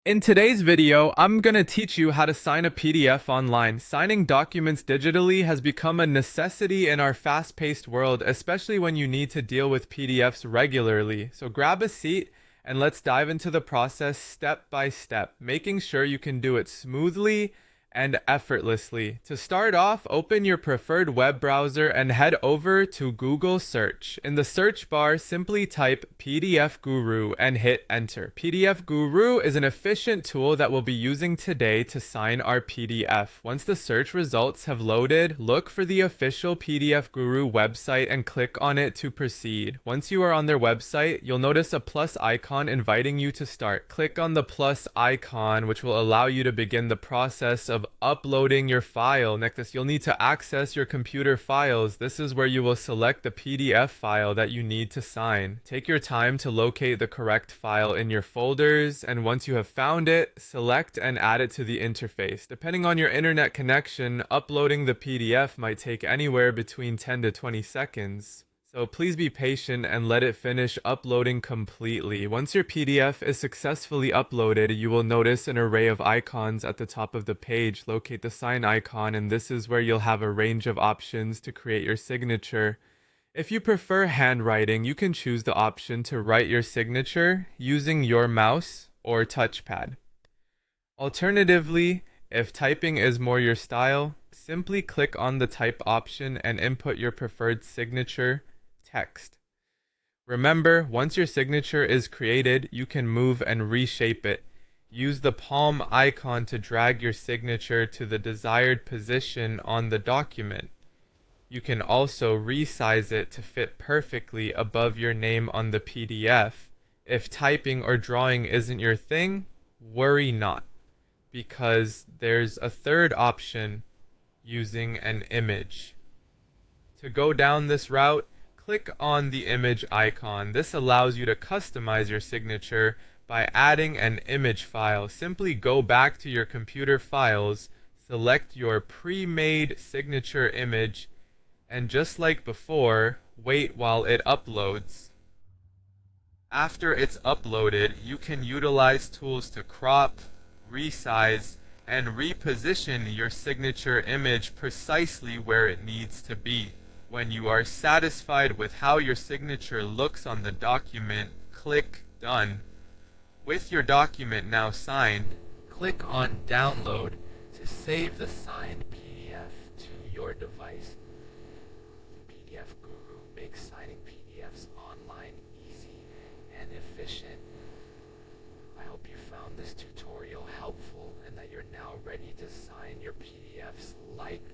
In today's video, I'm going to teach you how to sign a PDF online. Signing documents digitally has become a necessity in our fast-paced world, especially when you need to deal with PDFs regularly. So grab a seat and let's dive into the process step by step, making sure you can do it smoothly and effortlessly. To start off, open your preferred web browser and head over to Google Search. In the search bar, simply type PDF Guru and hit enter. PDF Guru is an efficient tool that we'll be using today to sign our PDF. Once the search results have loaded, look for the official PDF Guru website and click on it to proceed. Once you are on their website, you'll notice a plus icon inviting you to start. Click on the plus icon, which will allow you to begin the process of uploading your file. Next, you'll need to access your computer files. This is where you will select the PDF file that you need to sign. Take your time to locate the correct file in your folders, and once you have found it, select and add it to the interface. Depending on your internet connection, uploading the PDF might take anywhere between 10 to 20 seconds. So please be patient and let it finish uploading completely. Once your PDF is successfully uploaded, you will notice an array of icons at the top of the page. Locate the sign icon, and this is where you'll have a range of options to create your signature. If you prefer handwriting, you can choose the option to write your signature using your mouse or touchpad. Alternatively, if typing is more your style, simply click on the type option and input your preferred signature text. Remember, once your signature is created, you can move and reshape it. Use the palm icon to drag your signature to the desired position on the document. You can also resize it to fit perfectly above your name on the PDF. If typing or drawing isn't your thing, worry not, because there's a third option, using an image. To go down this route, click on the image icon. This allows you to customize your signature by adding an image file. Simply go back to your computer files, select your pre-made signature image, and just like before, wait while it uploads. After it's uploaded, you can utilize tools to crop, resize, and reposition your signature image precisely where it needs to be. When you are satisfied with how your signature looks on the document, click Done. With your document now signed, click on Download to save the signed PDF to your device. PDF Guru makes signing PDFs online easy and efficient. I hope you found this tutorial helpful and that you're now ready to sign your PDFs like